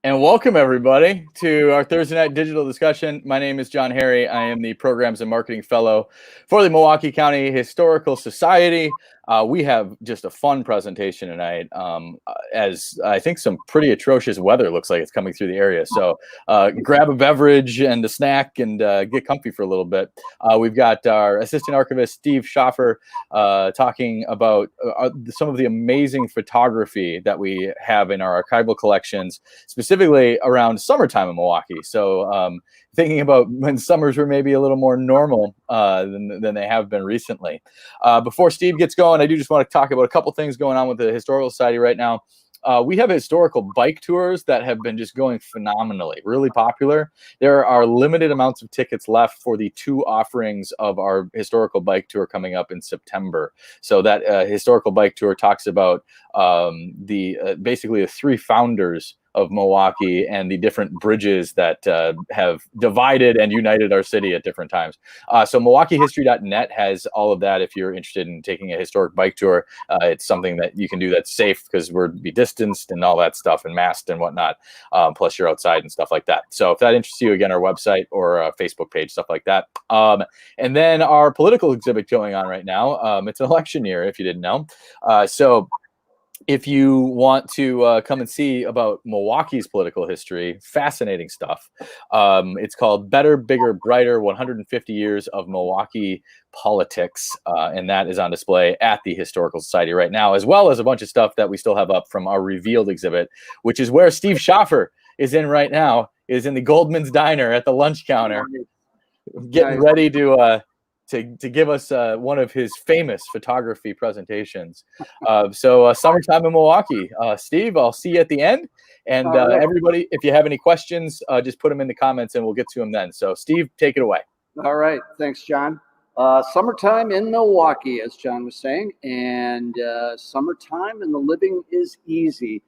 And welcome, everybody, to our Thursday night digital discussion. My name is John Harry. I am the Programs and Marketing Fellow for the Milwaukee County Historical Society. We have just a fun presentation tonight, as I think some pretty atrocious weather looks like it's coming through the area. So grab a beverage and a snack and get comfy for a little bit. We've got our Assistant Archivist, Steve Schaffer, talking about some of the amazing photography that we have in our archival collections, specifically around summertime in Milwaukee. So thinking about when summers were maybe a little more normal than they have been recently. Before Steve gets going, I do just want to talk about a couple things going on with the Historical Society right now. We have historical bike tours that have been just going phenomenally, really popular. There are limited amounts of tickets left for the 2 offerings of our historical bike tour coming up in September. So that historical bike tour talks about basically the 3 founders of Milwaukee and the different bridges that have divided and united our city at different times. So MilwaukeeHistory.net has all of that if you're interested in taking a historic bike tour. It's something that you can do that's safe because we're be distanced and all that stuff and masked and whatnot. Plus you're outside and stuff like that. So if that interests you, again, our website or Facebook page, stuff like that. And then our political exhibit going on right now. It's an election year, if you didn't know. So if you want to come and see about Milwaukee's political history, fascinating stuff. It's called Better, Bigger, Brighter, 150 Years of Milwaukee Politics. And that is on display at the Historical Society right now, as well as a bunch of stuff that we still have up from our Revealed exhibit, which is where Steve Schaffer is in right now, is in the Goldman's Diner at the lunch counter, getting ready to give us one of his famous photography presentations. So summertime in Milwaukee. Steve, I'll see you at the end. And everybody, if you have any questions, just put them in the comments and we'll get to them then. So Steve, take it away. All right. Thanks, John. Summertime in Milwaukee, as John was saying, and summertime and the living is easy.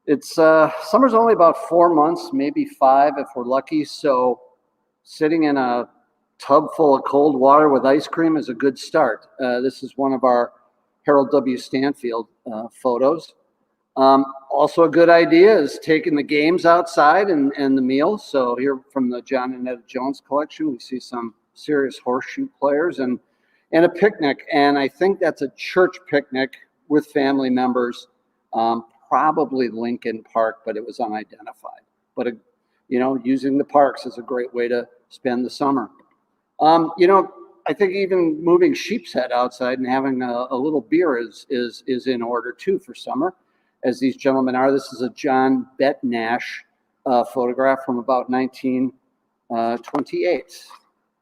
It's summer's only about 4 months, maybe 5 if we're lucky. So sitting in a tub full of cold water with ice cream is a good start. This is one of our Harold W. Stanfield photos. Also a good idea is taking the games outside and the meals. So here from the John and Etta Jones collection, we see some serious horseshoe players and a picnic. And I think that's a church picnic with family members, probably Lincoln Park, but it was unidentified. But, using the parks is a great way to spend the summer. I think even moving sheep's head outside and having a little beer is in order too for summer, as these gentlemen are. This is a John Betnasch photograph from about 1928.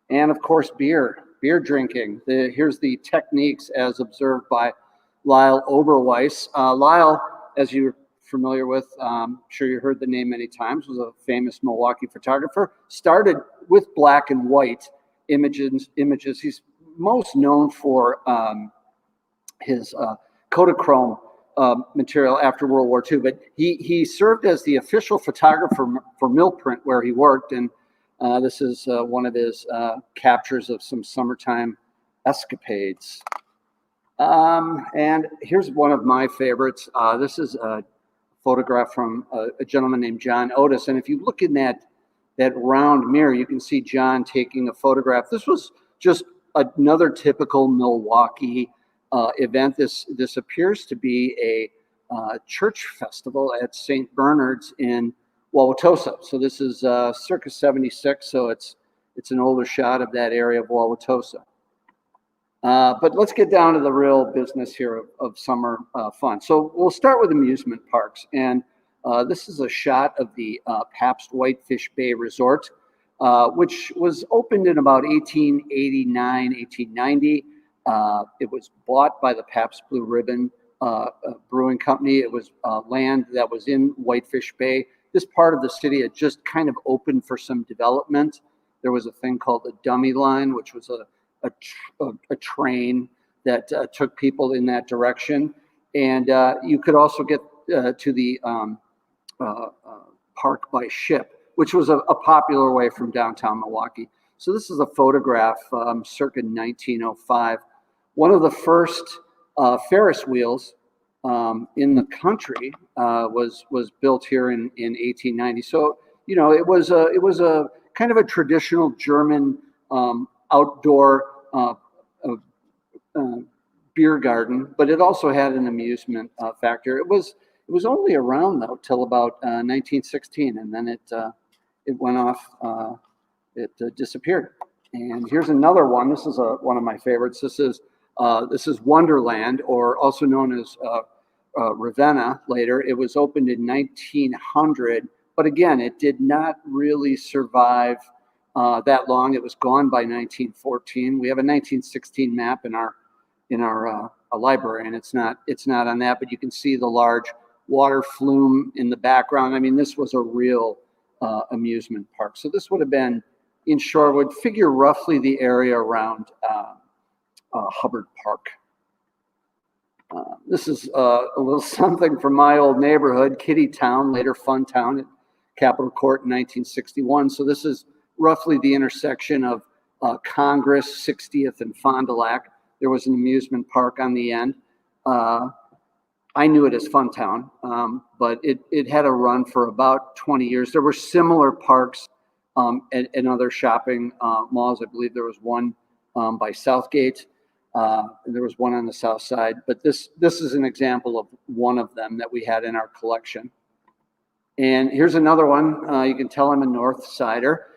And of course, beer drinking. Here's the techniques as observed by Lyle Oberwise. Lyle, as you're familiar with, I'm sure you heard the name many times, was a famous Milwaukee photographer. Started with black and white images. He's most known for his Kodachrome material after World War II, but he served as the official photographer for Millprint where he worked, and this is one of his captures of some summertime escapades. And here's one of my favorites. This is a photograph from a gentleman named John Otis, and if you look in that round mirror, you can see John taking a photograph. This was just another typical Milwaukee event. This appears to be a church festival at St. Bernard's in Wauwatosa. So this is circa 76. So it's an older shot of that area of Wauwatosa. But let's get down to the real business here of summer fun. So we'll start with amusement parks. And this is a shot of the Pabst Whitefish Bay Resort, which was opened in about 1889, 1890. It was bought by the Pabst Blue Ribbon Brewing Company. It was land that was in Whitefish Bay. This part of the city had just kind of opened for some development. There was a thing called the Dummy Line, which was a train that took people in that direction. And you could also get to the park by ship, which was a popular way from downtown Milwaukee. So this is a photograph circa 1905. One of the first Ferris wheels in the country was built here in 1890. So it was a kind of a traditional German outdoor beer garden, but it also had an amusement factor. It was only around though till about 1916, and then it went off. It disappeared. And here's another one. This is one of my favorites. This is Wonderland, or also known as Ravenna later. It was opened in 1900, but again, it did not really survive that long. It was gone by 1914. We have a 1916 map in our library, and it's not on that, but you can see the large water flume in the background. I mean, this was a real amusement park. So this would have been in Shorewood. Figure roughly the area around Hubbard Park. This is a little something from my old neighborhood, Kitty Town, later Fun Town, at Capitol Court in 1961. So this is roughly the intersection of Congress, 60th, and Fond du Lac. There was an amusement park on the end. I knew it as Fun Town, but it had a run for about 20 years. There were similar parks and other shopping malls. I believe there was one by Southgate. And there was one on the south side, but this is an example of one of them that we had in our collection. And here's another one. You can tell I'm a North Sider.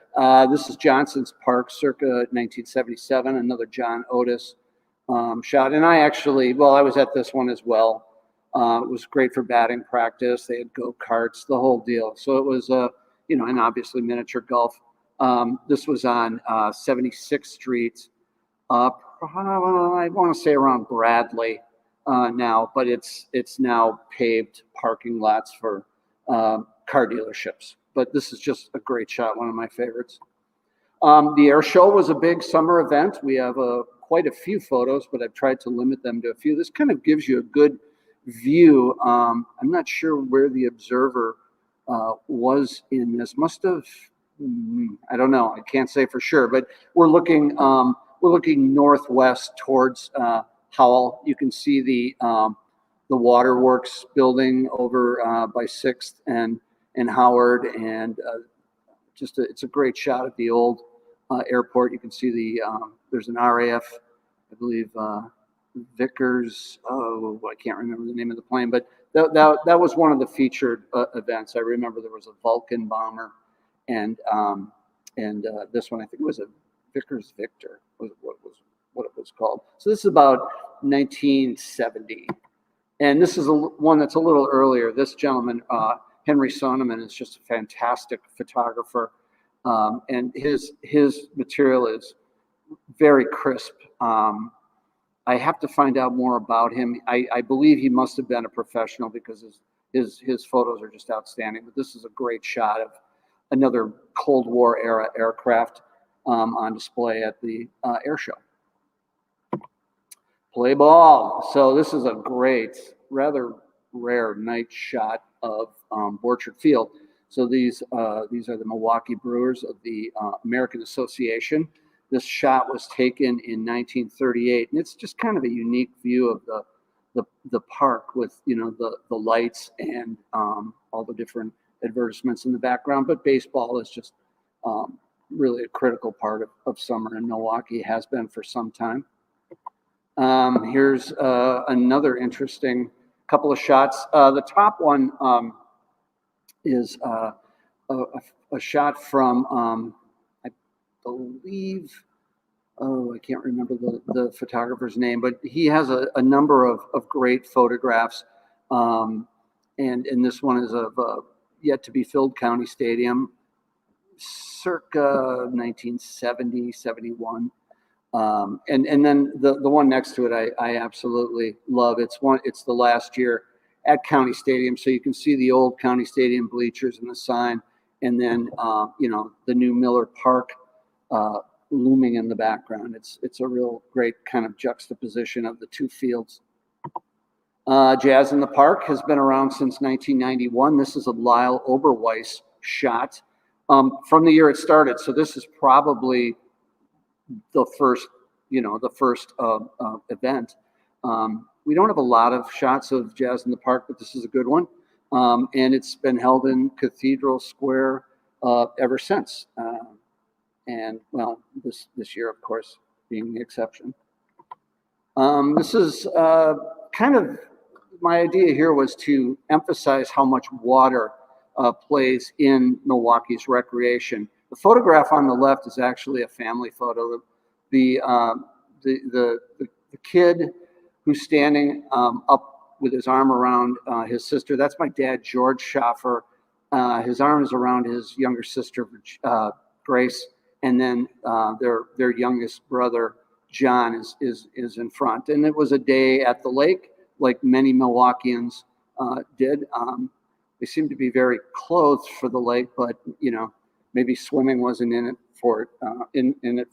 This is Johnson's Park, circa 1977, another John Otis shot. And I was at this one as well. It was great for batting practice. They had go-karts, the whole deal. So it was, and obviously miniature golf. This was on 76th Street. I want to say around Bradley now, but it's now paved parking lots for car dealerships. But this is just a great shot, one of my favorites. The air show was a big summer event. We have quite a few photos, but I've tried to limit them to a few. This kind of gives you a good view. I'm not sure where the observer was in this. Must have, I don't know. I can't say for sure, but we're looking northwest towards Howell. You can see the Waterworks building over by 6th and Howard, and it's a great shot of the old airport. You can see there's an RAF, I believe, Vickers. Oh, I can't remember the name of the plane, but that was one of the featured events. I remember there was a Vulcan bomber, and this one I think it was a Vickers Victor was what it was called. So this is about 1970, and this is one that's a little earlier. This gentleman, Henry Sonnemann, is just a fantastic photographer, and his material is very crisp. I have to find out more about him. I believe he must have been a professional because his photos are just outstanding. But this is a great shot of another Cold War era aircraft on display at the air show. Play ball. So this is a great, rather rare night shot of Borchard Field. So these are the Milwaukee Brewers of the American Association. This shot was taken in 1938, and it's just kind of a unique view of the park with the lights and all the different advertisements in the background. But baseball is just really a critical part of summer in Milwaukee, has been for some time. Here's another interesting couple of shots. The top one is a shot from, I believe, I can't remember the photographer's name, but he has a number of great photographs. And this one is of yet to be filled County Stadium, circa 1970, 71. And then the one next to it, I absolutely love. It's the last year at County Stadium. So you can see the old County Stadium bleachers and the sign, and then, the new Miller Park looming in the background. It's a real great kind of juxtaposition of the two fields. Jazz in the Park has been around since 1991. This is a Lyle Oberwise shot from the year it started. So this is probably the first event. we don't have a lot of shots of Jazz in the Park, but this is a good one. And it's been held in Cathedral Square ever since. And well, this year, of course, being the exception. This is kind of, my idea here was to emphasize how much water plays in Milwaukee's recreation. The photograph on the left is actually a family photo. The kid who's standing up with his arm around his sister, that's my dad, George Schaffer. His arm is around his younger sister, Grace, and then their youngest brother, John, is in front. And it was a day at the lake, like many Milwaukeeans did. They seemed to be very clothed for the lake, but you know, maybe swimming wasn't in it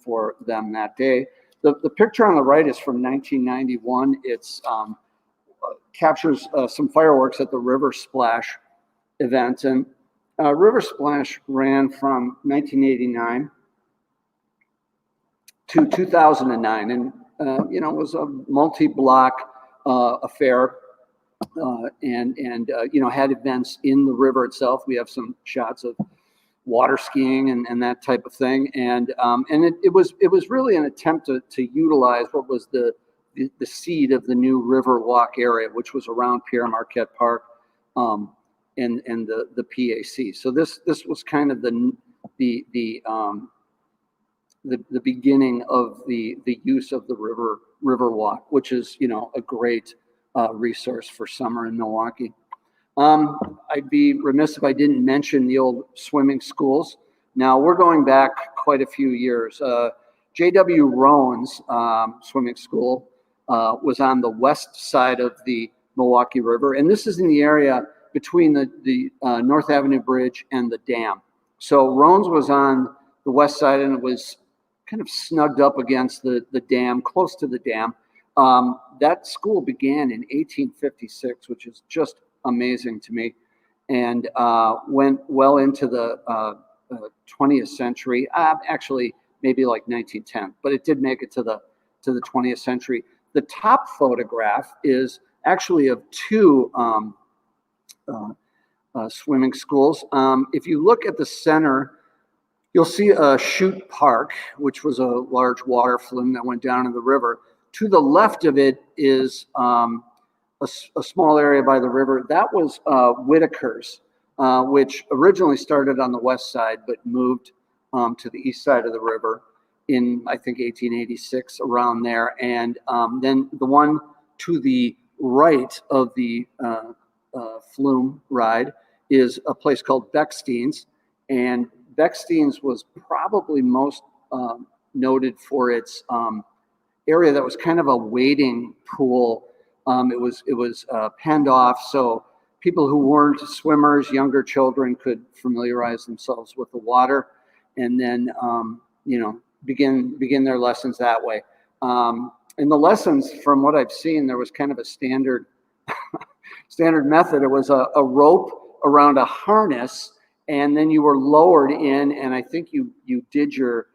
for them that day. The picture on the right is from 1991. It's captures some fireworks at the River Splash event, and River Splash ran from 1989 to 2009, and you know, it was a multi-block affair, and you know, had events in the river itself. We have some shots of water skiing and that type of thing, and it was really an attempt to utilize what was the seed of the new River Walk area, which was around Pierre Marquette Park, and the PAC. So this was kind of the beginning of the use of the river walk, which is, you know, a great resource for summer in Milwaukee. I'd be remiss if I didn't mention the old swimming schools. Now we're going back quite a few years. J.W. Rowan's swimming school was on the west side of the Milwaukee River, and this is in the area between the North Avenue Bridge and the dam. So Rowan's was on the west side, and it was kind of snugged up against the dam, close to the dam. That school began in 1856, which is just amazing to me, and went well into the 20th century. Actually, maybe like 1910, but it did make it to the 20th century. The top photograph is actually of two swimming schools. If you look at the center, you'll see a chute park, which was a large water flume that went down in the river. To the left of it is a small area by the river. That was Whitaker's, which originally started on the west side, but moved to the east side of the river in, I think, 1886, around there. And then the one to the right of the flume ride is a place called Beckstein's. And Beckstein's was probably most noted for its area that was kind of a wading pool. It was penned off, so people who weren't swimmers, younger children, could familiarize themselves with the water, and then you know, begin their lessons that way. In the lessons, from what I've seen, there was kind of a standard method. It was a rope around a harness, and then you were lowered in, and I think you did your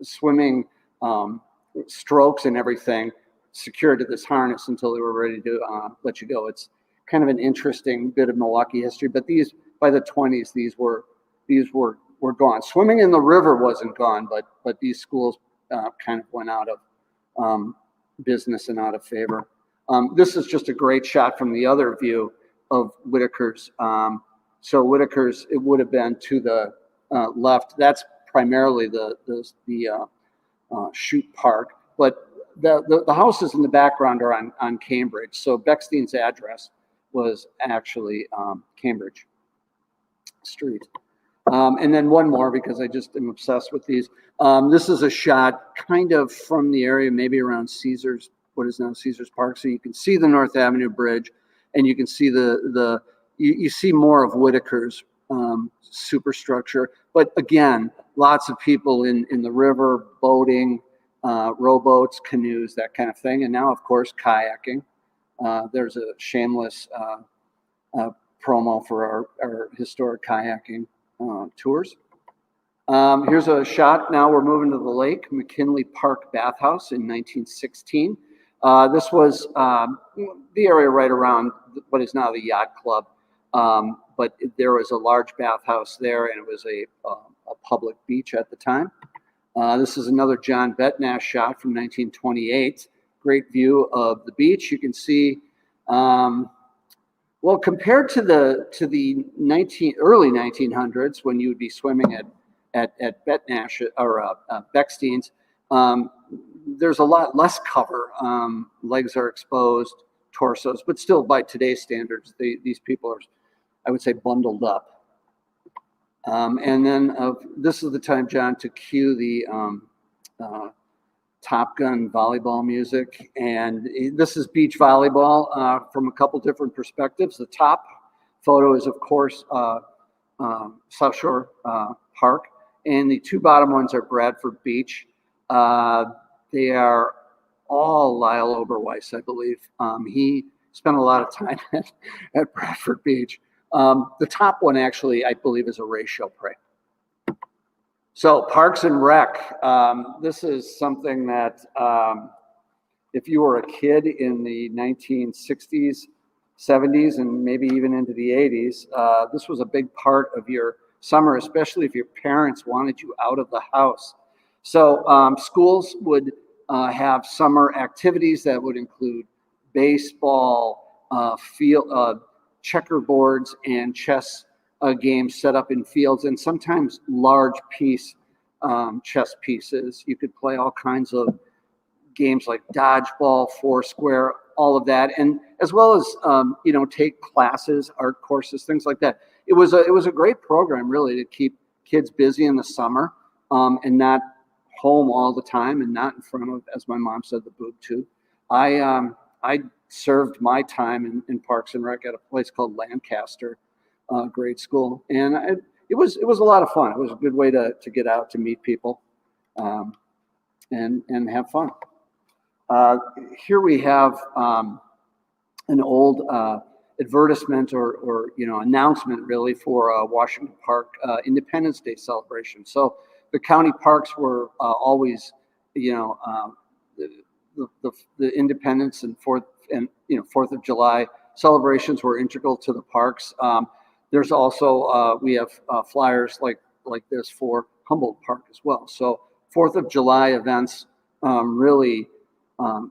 swimming strokes and everything secured to this harness until they were ready to let you go. It's kind of an interesting bit of Milwaukee history, but these, by the 20s, these were gone. Swimming in the river wasn't gone, but these schools kind of went out of business and out of favor. This is just a great shot from the other view of Whitaker's. So Whitaker's, it would have been to the left. That's primarily the chute park, but the houses in the background are on Cambridge. So Beckstein's address was actually Cambridge Street. And then one more, because I just am obsessed with these. This is a shot kind of from the area, maybe around Caesars, what is now Caesars Park. So you can see the North Avenue Bridge, and you can see you see more of Whitaker's superstructure. But again, lots of people in the river, boating, rowboats, canoes, that kind of thing. And now, of course, kayaking. There's a shameless promo for our historic kayaking tours. Here's a shot. Now we're moving to the lake, McKinley Park Bathhouse in 1916. This was the area right around what is now the Yacht Club. But there was a large bathhouse there, and it was a public beach at the time. This is another John Betnasch shot from 1928. Great view of the beach. You can see, well, compared to the early 1900s, when you would be swimming at Betnasch or Beckstein's, there's a lot less cover. Legs are exposed, torsos, but still by today's standards, these people are, I would say, bundled up. And then this is the time, John, to cue the Top Gun volleyball music. And this is beach volleyball from a couple different perspectives. The top photo is, of course, South Shore Park. And the two bottom ones are Bradford Beach. They are all Lyle Oberwise, I believe. He spent a lot of time at Bradford Beach. The top one, actually, I believe, is a Ray Chopre. So Parks and Rec. This is something that if you were a kid in the 1960s, 70s, and maybe even into the 80s, this was a big part of your summer, especially if your parents wanted you out of the house. So schools would have summer activities that would include baseball, field, checkerboards, and chess games set up in fields, and sometimes large piece chess pieces. You could play all kinds of games like dodgeball, foursquare, all of that, and as well as take classes, art courses, things like that. It was a great program, really, to keep kids busy in the summer and not home all the time and not in front of, as my mom said, the boob tube. I served my time in Parks and Rec at a place called Lancaster grade school, and it was a lot of fun. It was a good way to get out to meet people and have fun. Here we have an old advertisement or announcement, really, for Washington Park Independence Day celebration. So the county parks were always, the Independence and Fourth of July celebrations were integral to the parks. There's also we have flyers like this for Humboldt Park as well. So 4th of July events really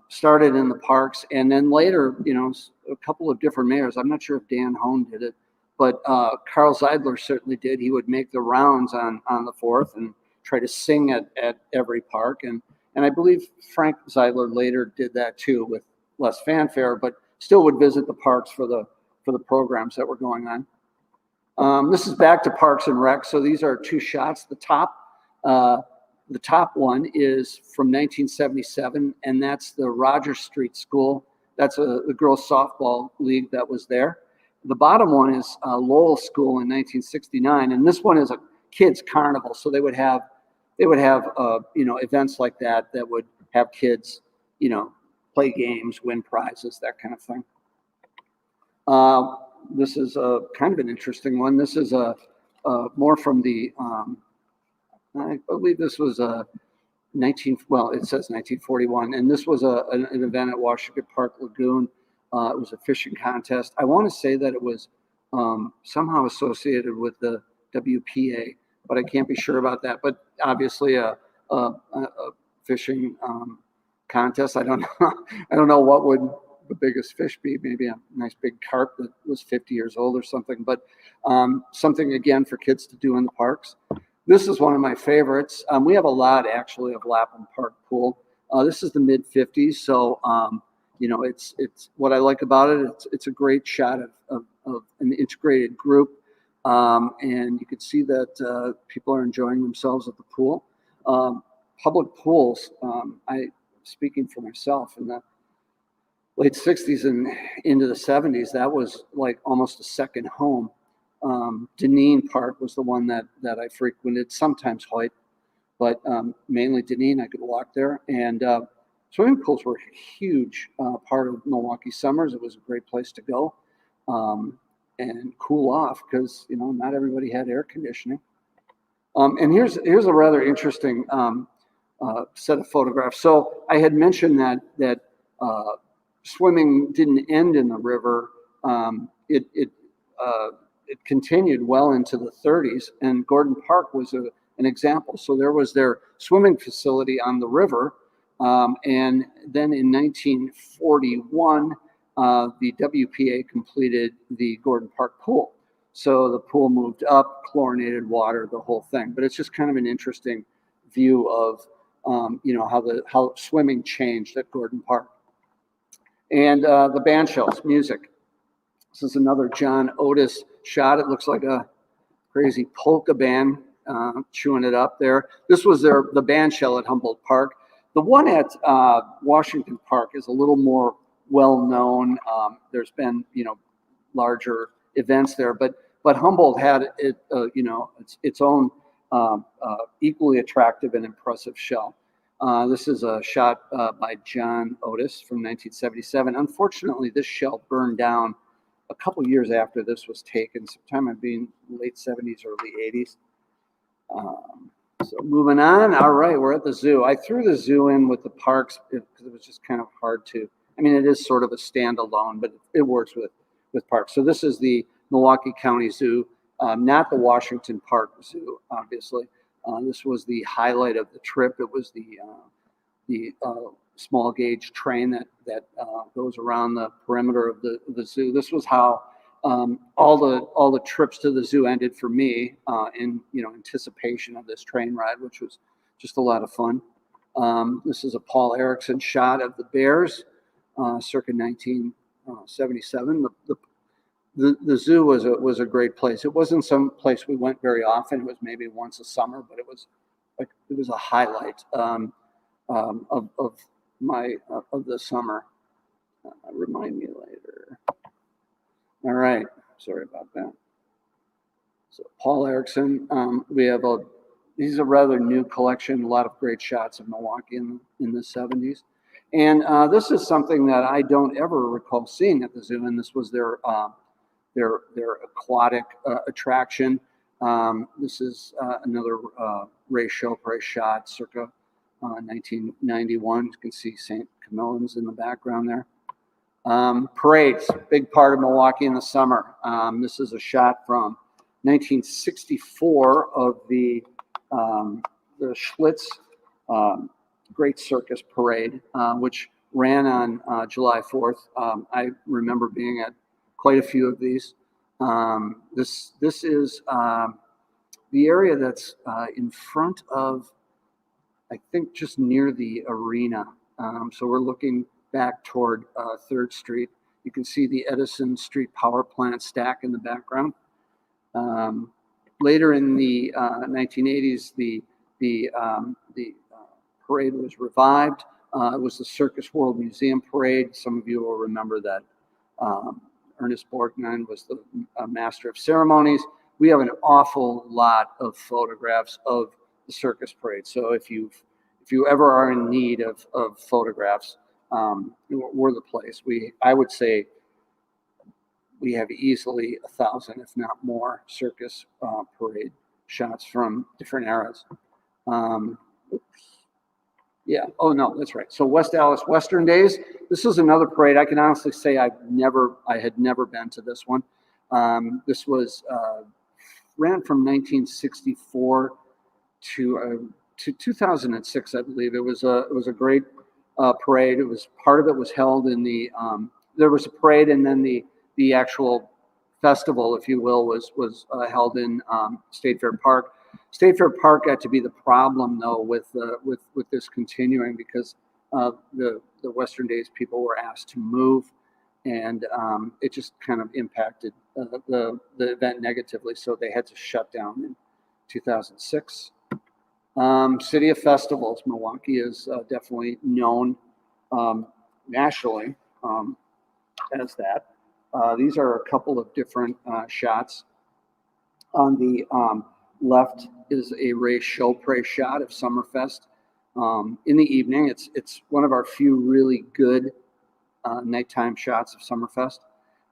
started in the parks, and then later, a couple of different mayors. I'm not sure if Dan Hone did it, but Carl Zeidler certainly did. He would make the rounds on the 4th and try to sing at every park, and I believe Frank Zeidler later did that too with less fanfare, but still would visit the parks for the programs that were going on. This is back to Parks and Rec. So these are two shots. The top one is from 1977, and that's the Rogers Street School. That's the girls' softball league that was there. The bottom one is Lowell School in 1969, and this one is a kids' carnival. So they would have events like that would have kids, play games, win prizes, that kind of thing. This is kind of an interesting one. This is more from the, I believe this was it says 1941, and this was an event at Washington Park Lagoon. It was a fishing contest. I want to say that it was somehow associated with the WPA, but I can't be sure about that. But obviously a fishing contest. I don't know what would the biggest fish be. Maybe a nice big carp that was 50 years old or something. But something again for kids to do in the parks. This is one of my favorites. We have a lot actually of Lapham Park pool. This is the mid 50s, so it's what I like about it. It's a great shot of an integrated group, and you can see that people are enjoying themselves at the pool. Public pools. Speaking for myself, in the late 60s and into the 70s, that was like almost a second home. Deneen Park was the one that I frequented, sometimes Hoyt, but mainly Deneen. I could walk there, and swimming pools were a huge part of Milwaukee summers. It was a great place to go and cool off because not everybody had air conditioning. And here's a rather interesting set of photographs. So I had mentioned that swimming didn't end in the river. It continued well into the 30s, and Gordon Park was an example. So there was their swimming facility on the river, and then in 1941, the WPA completed the Gordon Park pool. So the pool moved up, chlorinated water, the whole thing. But it's just kind of an interesting view of how swimming changed at Gordon Park. And the band shells, music. This is another John Otis shot. It looks like a crazy polka band chewing it up there. This was the band shell at Humboldt Park. The one at Washington Park is a little more well known. There's been larger events there, but Humboldt had it its own equally attractive and impressive shell. This is a shot by John Otis from 1977. Unfortunately, this shell burned down a couple years after this was taken, sometime in late 70s, early 80s. So moving on. All right, we're at the zoo. I threw the zoo in with the parks because it was just kind of hard to. I mean, it is sort of a standalone, but it works with parks. So this is the Milwaukee County Zoo, not the Washington Park Zoo, obviously. This was the highlight of the trip. It was the small gauge train that goes around the perimeter of the zoo. This was how all the trips to the zoo ended for me in anticipation of this train ride, which was just a lot of fun. This is a Paul Erickson shot of the bears, circa 1977. The zoo was a great place. It wasn't some place we went very often. It was maybe once a summer, but it was a highlight of the summer. Remind me later. All right, sorry about that. So Paul Erickson, we have these are a rather new collection. A lot of great shots of Milwaukee in the 70s, and this is something that I don't ever recall seeing at the zoo. And this was their aquatic attraction. This is another Ray Chopre shot, circa 1991. You can see St. Camillans in the background there. Parades, big part of Milwaukee in the summer. This is a shot from 1964 of the Schlitz Great Circus Parade, which ran on July 4th. I remember being at quite a few of these. This is the area that's in front of, I think, just near the arena. So we're looking back toward 3rd Street. You can see the Edison Street Power Plant stack in the background. Later in the 1980s, the parade was revived. It was the Circus World Museum Parade. Some of you will remember that Ernest Borgnine was the master of ceremonies. We have an awful lot of photographs of the circus parade. So if you ever are in need of photographs, we're the place. I would say we have easily 1,000, if not more, circus parade shots from different eras. Yeah. Oh no, that's right. So Allis Western days. This is another parade. I can honestly say I had never been to this one. This was ran from 1964 to 2006, I believe. It was a great parade. It was part of it was held in the there was a parade, and then the actual festival, if you will, was held in State Fair Park. State Fair Park got to be the problem, though, with this continuing, because the Western Days people were asked to move, and it just kind of impacted the event negatively. So they had to shut down in 2006. City of Festivals, Milwaukee is definitely known nationally as that. These are a couple of different shots. On the left is a Ray Chopre shot of Summerfest in the evening. It's one of our few really good nighttime shots of Summerfest.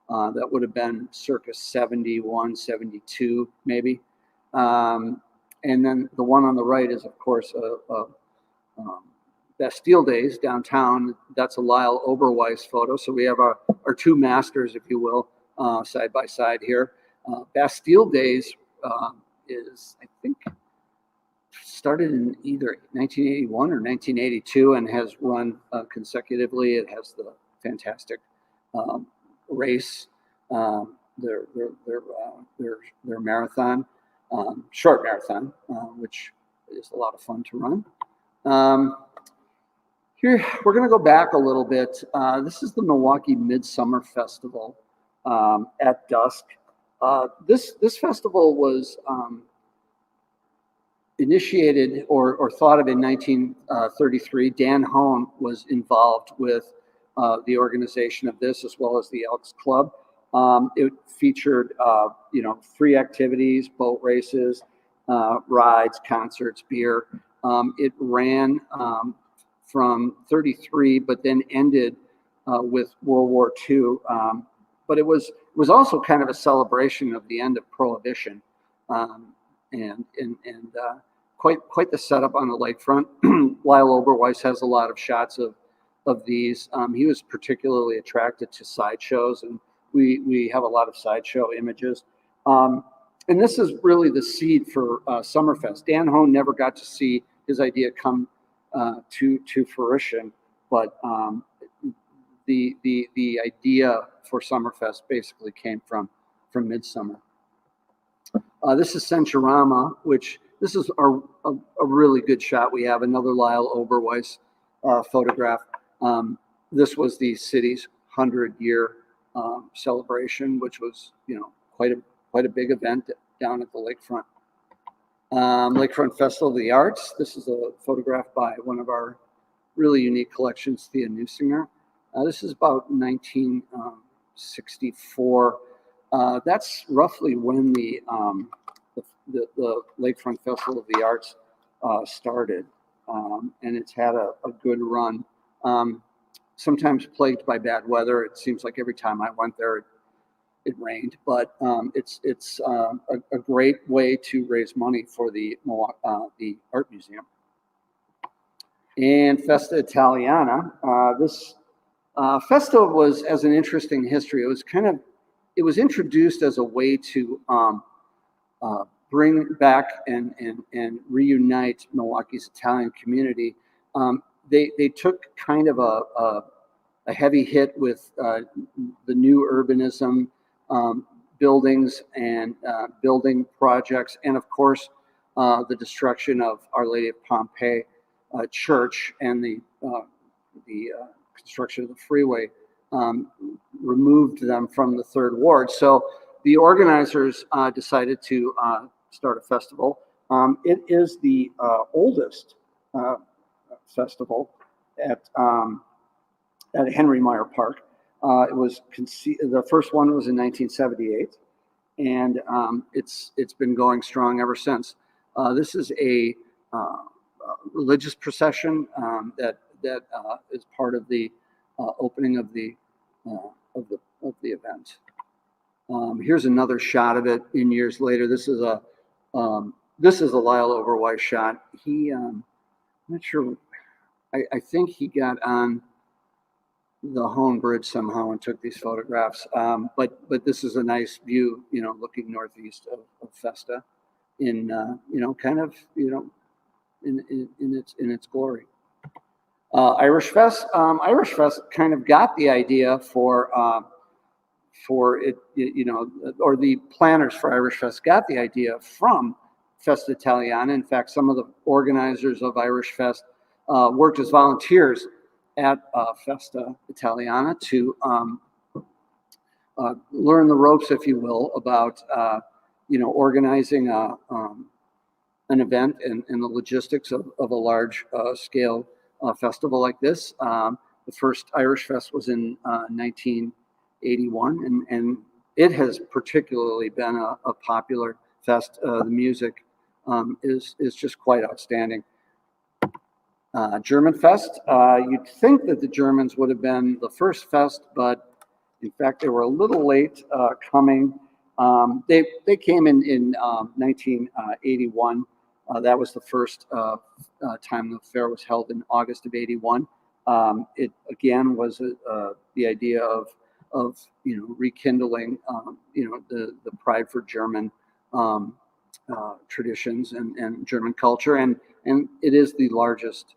That would have been circa 71, 72, maybe. And then the one on the right is, of course, Bastille Days downtown. That's a Lyle Oberwise photo. So we have our two masters, if you will, side by side here. Bastille Days is, I think, started in either 1981 or 1982 and has run consecutively. It has the fantastic race, their marathon, short marathon, which is a lot of fun to run. Here, we're going to go back a little bit. This is the Milwaukee Midsummer Festival at dusk. This festival was initiated or thought of in 1933. Dan Hone was involved with the organization of this, as well as the Elks Club. It featured, free activities, boat races, rides, concerts, beer. It ran from 33, but then ended with World War II. But it was also kind of a celebration of the end of Prohibition, and quite the setup on the lakefront. Lyle Oberwise has a lot of shots of these. He was particularly attracted to sideshows, and we have a lot of sideshow images. And this is really the seed for Summerfest. Dan Hone never got to see his idea come to fruition, but the idea for Summerfest basically came from Midsummer. This is Sensorama, which this is a really good shot. We have another Lyle Oberwise photograph. This was the city's 100-year celebration, which was quite a big event down at the lakefront. Lakefront Festival of the Arts. This is a photograph by one of our really unique collections, Thea Nusinger. This is about 1964. That's roughly when the Lakefront Festival of the Arts started, and it's had a good run. Sometimes plagued by bad weather. It seems like every time I went there, it rained, but it's a great way to raise money for the art museum. And Festa Italiana. This Festa has an interesting history. It was introduced as a way to bring back and reunite Milwaukee's Italian community. They took kind of a heavy hit with the new urbanism, buildings and building projects, and of course the destruction of Our Lady of Pompeii church and the construction of the freeway removed them from the Third Ward. So the organizers decided to start a festival. It is the oldest festival at Henry Meyer Park. It was the first one was in 1978, and it's been going strong ever since. This is a religious procession that is part of the opening of the event. Here's another shot of it in years later. This is a Lyle Oberwise shot. I'm not sure. I think he got on the Hone Bridge somehow and took these photographs. But this is a nice view, looking northeast of Festa, in in its glory. Irish Fest. Irish Fest kind of got the idea for it, or the planners for Irish Fest got the idea from Festa Italiana. In fact, some of the organizers of Irish Fest worked as volunteers at Festa Italiana to learn the ropes, if you will, about organizing an event and the logistics of a large scale festival like this. The first Irish Fest was in 1981, and it has particularly been a popular fest. The music is just quite outstanding. German Fest. You'd think that the Germans would have been the first fest, but in fact they were a little late coming. They came in 1981, That was the first time the fair was held in August of '81. It again was the idea of rekindling the pride for German traditions and German culture, and it is the largest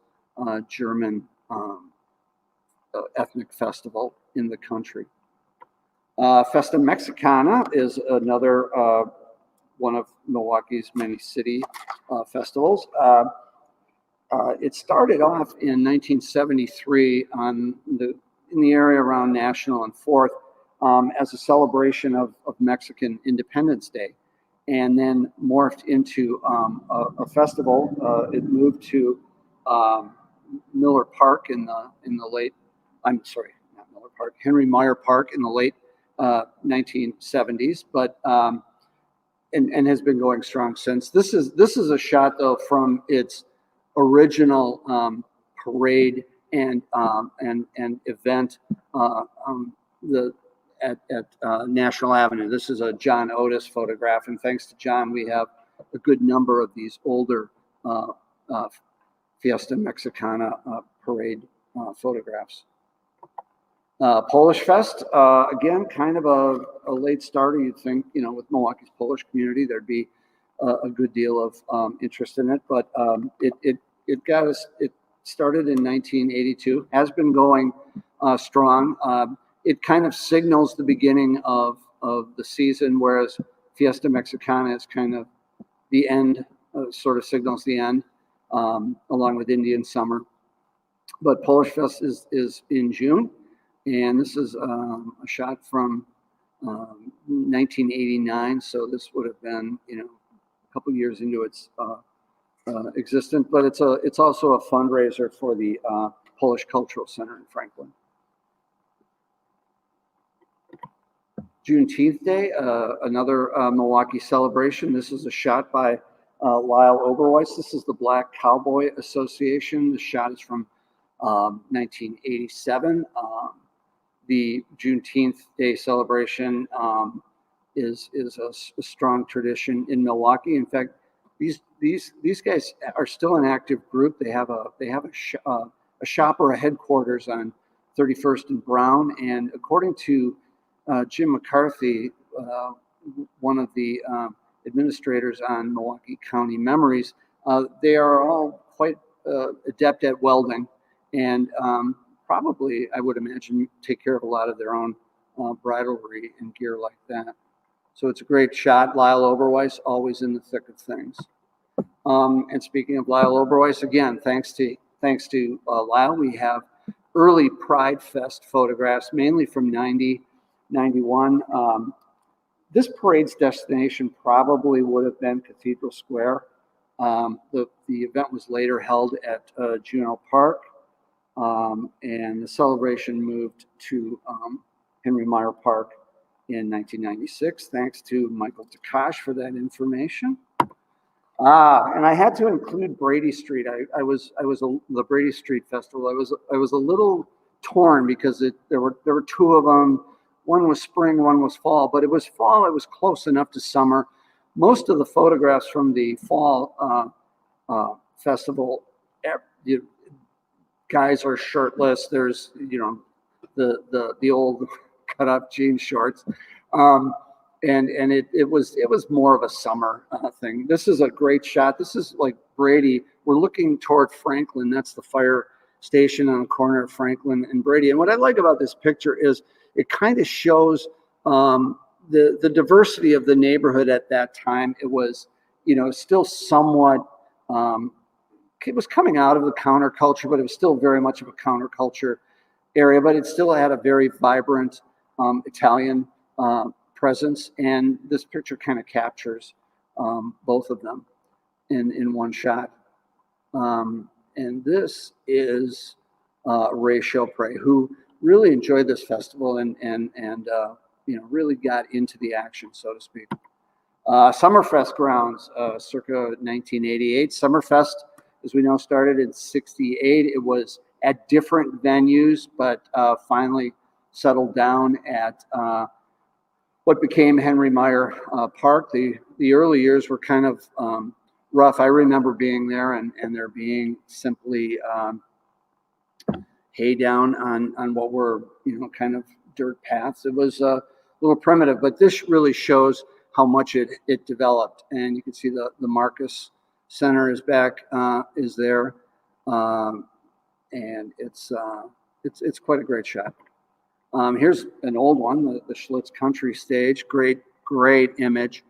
German ethnic festival in the country. Festa Mexicana is another one of Milwaukee's many city festivals. It started off in 1973 in the area around National and 4th as a celebration of Mexican Independence Day, and then morphed into a festival. It moved to Miller Park in the late, I'm sorry, not Miller Park, Henry Meyer Park in the late 1970s, but and has been going strong since. This is a shot though from its original parade and event at National Avenue. This is a John Otis photograph, and thanks to John, we have a good number of these older Fiesta Mexicana parade photographs. Polish Fest, again, kind of a late starter. You'd think, with Milwaukee's Polish community, there'd be a good deal of interest in it, but it started in 1982, has been going strong. It kind of signals the beginning of the season, whereas Fiesta Mexicana is kind of the end, sort of signals the end, along with Indian Summer. But Polish Fest is in June, and this is a shot from 1989, so this would have been, a couple years into its existence, but it's also a fundraiser for the Polish Cultural Center in Franklin. Juneteenth Day, another Milwaukee celebration. This is a shot by Lyle Oberwise. This is the Black Cowboy Association. The shot is from 1987. The Juneteenth Day celebration is a strong tradition in Milwaukee. In fact, these guys are still an active group. They have a shop or a headquarters on 31st and Brown, and according to Jim McCarthy, one of the administrators on Milwaukee County Memories, they are all quite adept at welding, and probably, I would imagine, take care of a lot of their own bridlery and gear like that. So it's a great shot. Lyle Oberwise, always in the thick of things. And speaking of Lyle Oberwise, again, thanks to Lyle, we have early Pride Fest photographs, mainly from 90, 91. This parade's destination probably would have been Cathedral Square. The event was later held at Juneau Park, and the celebration moved to Henry Meyer Park in 1996. Thanks to Michael Takash for that information. And I had to include Brady Street. The Brady Street Festival. I was a little torn because there were two of them. One was spring, one was fall, but it was fall. It was close enough to summer. Most of the photographs from the fall festival, guys are shirtless. There's the old cut up jean shorts, and it was more of a summer thing. This is a great shot. This is like Brady. We're looking toward Franklin. That's the fire station on the corner of Franklin and Brady. And what I like about this picture is it kind of shows the diversity of the neighborhood at that time. It was, still somewhat, it was coming out of the counterculture, but it was still very much of a counterculture area, but it still had a very vibrant Italian presence. And this picture kind of captures both of them in one shot. And this is Ray Chopre, who really enjoyed this festival and really got into the action, so to speak. Summerfest grounds, circa 1988. Summerfest, as we know, started in '68. It was at different venues, but finally settled down at what became Henry Meyer Park. The early years were kind of rough. I remember being there and there being simply hay down on what were, kind of dirt paths. It was a little primitive, but this really shows how much it developed. And you can see the Marcus Center is back, is there. And it's quite a great shot. Here's an old one, the Schlitz Country Stage. Great image.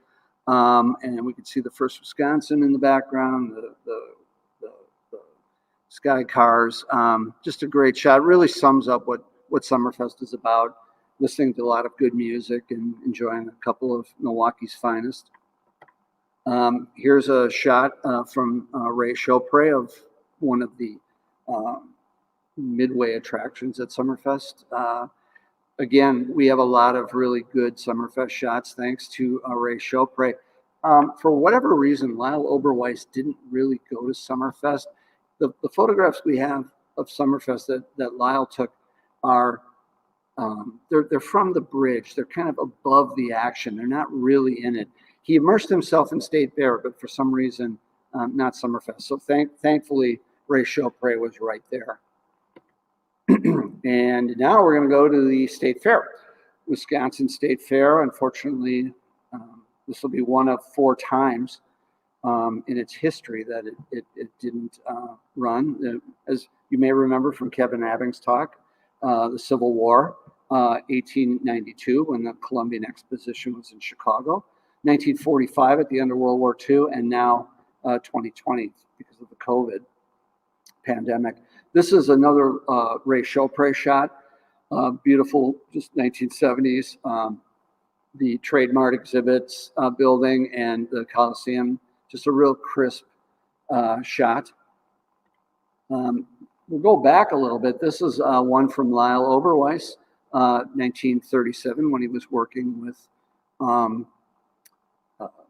And we can see the first Wisconsin in the background, the sky cars. Just a great shot. Really sums up what Summerfest is about. Listening to a lot of good music and enjoying a couple of Milwaukee's finest. Here's a shot from Ray Chopre of one of the midway attractions at Summerfest. Again, we have a lot of really good Summerfest shots thanks to Ray Chopre. For whatever reason, Lyle Oberwise didn't really go to Summerfest. The photographs we have of Summerfest that Lyle took are they're from the bridge. They're kind of above the action. They're not really in it. He immersed himself in State Fair, but for some reason, not Summerfest. So thankfully, Ray Chopre was right there. And now we're going to go to the State Fair, Wisconsin State Fair. Unfortunately, this will be one of 4 times in its history that it didn't run. As you may remember from Kevin Abing's talk, the Civil War, 1892, when the Columbian Exposition was in Chicago, 1945 at the end of World War II, and now 2020 because of the COVID pandemic. This is another Ray Chopre shot, beautiful, just 1970s. The Trade Mart exhibits building and the Coliseum, just a real crisp shot. We'll go back a little bit. This is one from Lyle Oberwise, 1937, when he was working with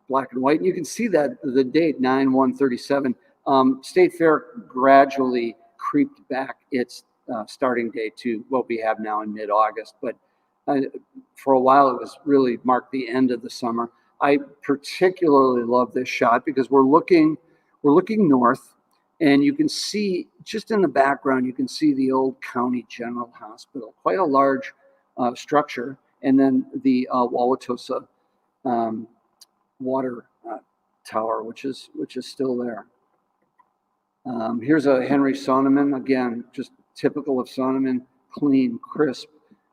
black and white. And you can see that the date, 9/1/37. State Fair gradually creeped back its starting date to what we have now in mid-August. But for a while, it was really marked the end of the summer. I particularly love this shot because we're looking north, and you can see just in the background, you can see the old County General Hospital, quite a large structure, and then the Wauwatosa water tower, which is still there. Here's a Henry Sonnemann, again, just typical of Sonnemann, clean, crisp,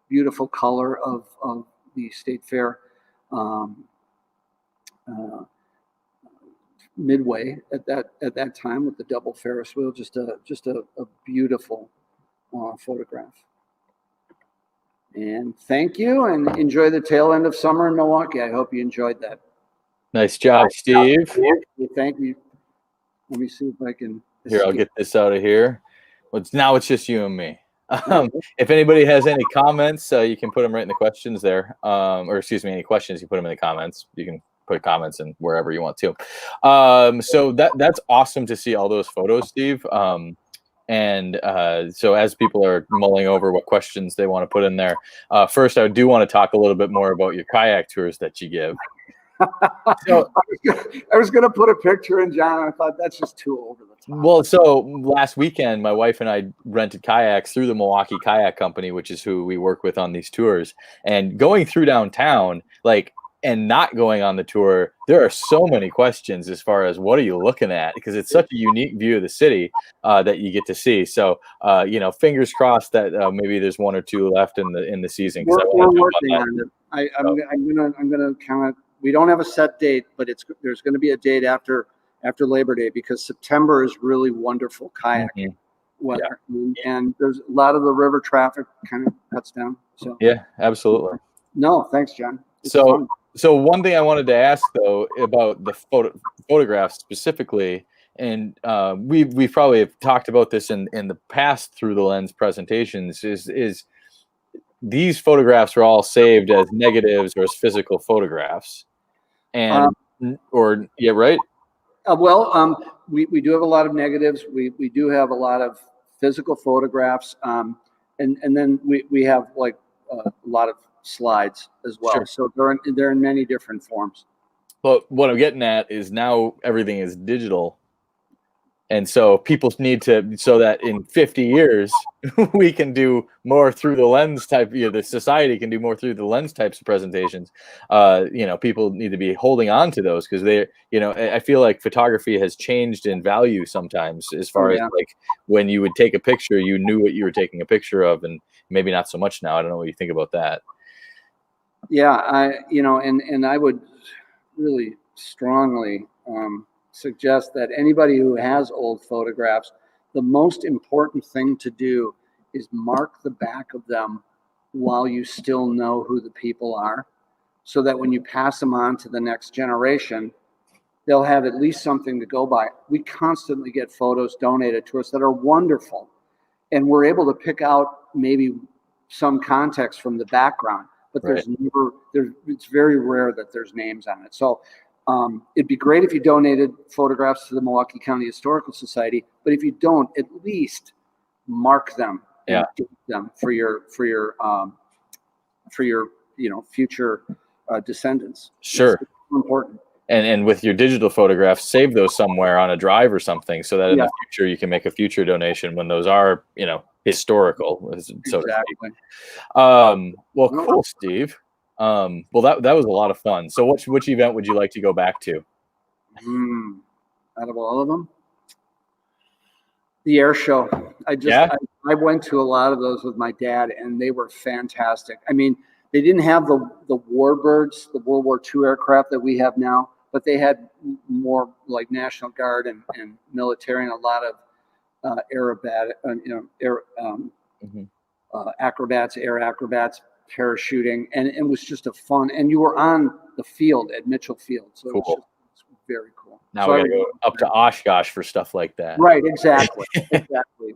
beautiful color of the State Fair midway at that time with the double Ferris wheel. Just a beautiful photograph. And thank you, and enjoy the tail end of summer in Milwaukee. I hope you enjoyed that. Nice job, Steve. Thank you. Let me see if I can. Here, I'll get this out of here. Now it's just you and me. If anybody has any comments, you can put them right in the questions there. Or excuse me, any questions, you put them in the comments. You can put comments in wherever you want to. So that's awesome to see all those photos, Steve. So as people are mulling over what questions they want to put in there, first I do want to talk a little bit more about your kayak tours that you give. So, I was going to put a picture in, John. I thought that's just too over the top. Well, so last weekend, my wife and I rented kayaks through the Milwaukee Kayak Company, which is who we work with on these tours. And going through downtown, and not going on the tour, there are so many questions as far as what are you looking at, because it's such a unique view of the city that you get to see. So, fingers crossed that maybe there's 1 or 2 left in the season. We're working on it. I'm gonna count. We don't have a set date, but there's going to be a date after Labor Day, because September is really wonderful kayaking weather, and there's a lot of the river traffic kind of cuts down. So yeah, absolutely. No, thanks, John. So one thing I wanted to ask though about the photographs specifically, and we probably have talked about this in the past through the lens presentations, is these photographs are all saved as negatives or as physical photographs. And right? We do have a lot of negatives. We do have a lot of physical photographs, and then we have a lot of slides as well. Sure. So they're in many different forms. But what I'm getting at is now everything is digital. And so people need to, so that in 50 years, we can do more through the lens type, the society can do more through the lens types of presentations. People need to be holding on to those because I feel like photography has changed in value sometimes as far as like when you would take a picture, you knew what you were taking a picture of, and maybe not so much now. I don't know what you think about that. Yeah, and I would really strongly suggest that anybody who has old photographs, the most important thing to do is mark the back of them while you still know who the people are, so that when you pass them on to the next generation, they'll have at least something to go by. We constantly get photos donated to us that are wonderful, and we're able to pick out maybe some context from the background, but it's very rare that there's names on it. So it'd be great if you donated photographs to the Milwaukee County Historical Society, but if you don't, at least mark them and date them for your future descendants. Sure. It's important. And with your digital photographs, save those somewhere on a drive or something, so that in the future you can make a future donation when those are, historical. So exactly. Well, cool, Steve. Well, that was a lot of fun. So which event would you like to go back to? Out of all of them, the air show. I went to a lot of those with my dad, and they were fantastic. I mean, they didn't have the warbirds, the World War II aircraft that we have now, but they had more like National Guard and military, and a lot of acrobats, air acrobats, parachuting, and it was just a fun. And you were on the field at Mitchell Field, so it was very cool. Now we gotta go up to Oshkosh for stuff like that. Right, exactly.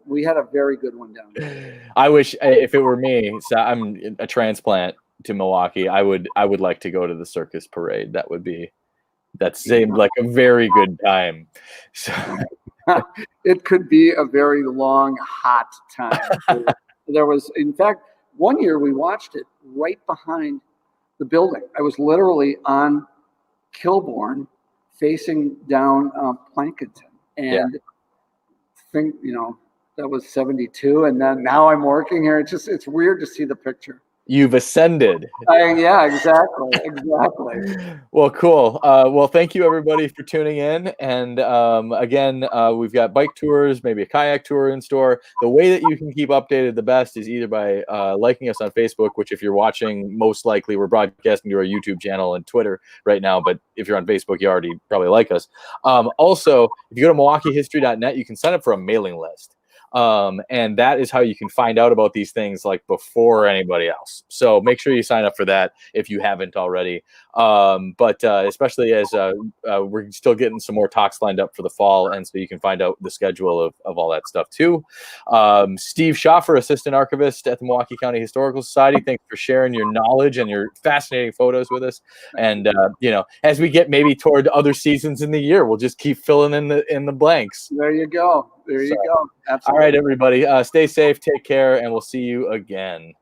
We had a very good one down there. I wish, if it were me, so I'm a transplant to Milwaukee, I would like to go to the Circus parade. That seemed like a very good time. So it could be a very long, hot time. There was, in fact, one year we watched it right behind the building. I was literally on Kilbourne, facing down Plankinton, and think that was 72, and then now I'm working here. It's weird to see the picture. You've ascended. Yeah, exactly. Well, cool. Well, thank you everybody for tuning in. And again, we've got bike tours, maybe a kayak tour in store. The way that you can keep updated the best is either by liking us on Facebook, which if you're watching, most likely we're broadcasting to our YouTube channel and Twitter right now. But if you're on Facebook, you already probably like us. Also, if you go to MilwaukeeHistory.net, you can sign up for a mailing list. And that is how you can find out about these things like before anybody else. So make sure you sign up for that if you haven't already. But especially as we're still getting some more talks lined up for the fall, and so you can find out the schedule of all that stuff too. Steve Schaffer, Assistant Archivist at the Milwaukee County Historical Society, thanks for sharing your knowledge and your fascinating photos with us. And as we get maybe toward other seasons in the year, we'll just keep filling in the blanks. There you go. You go. Absolutely. All right, everybody. Stay safe, take care, and we'll see you again.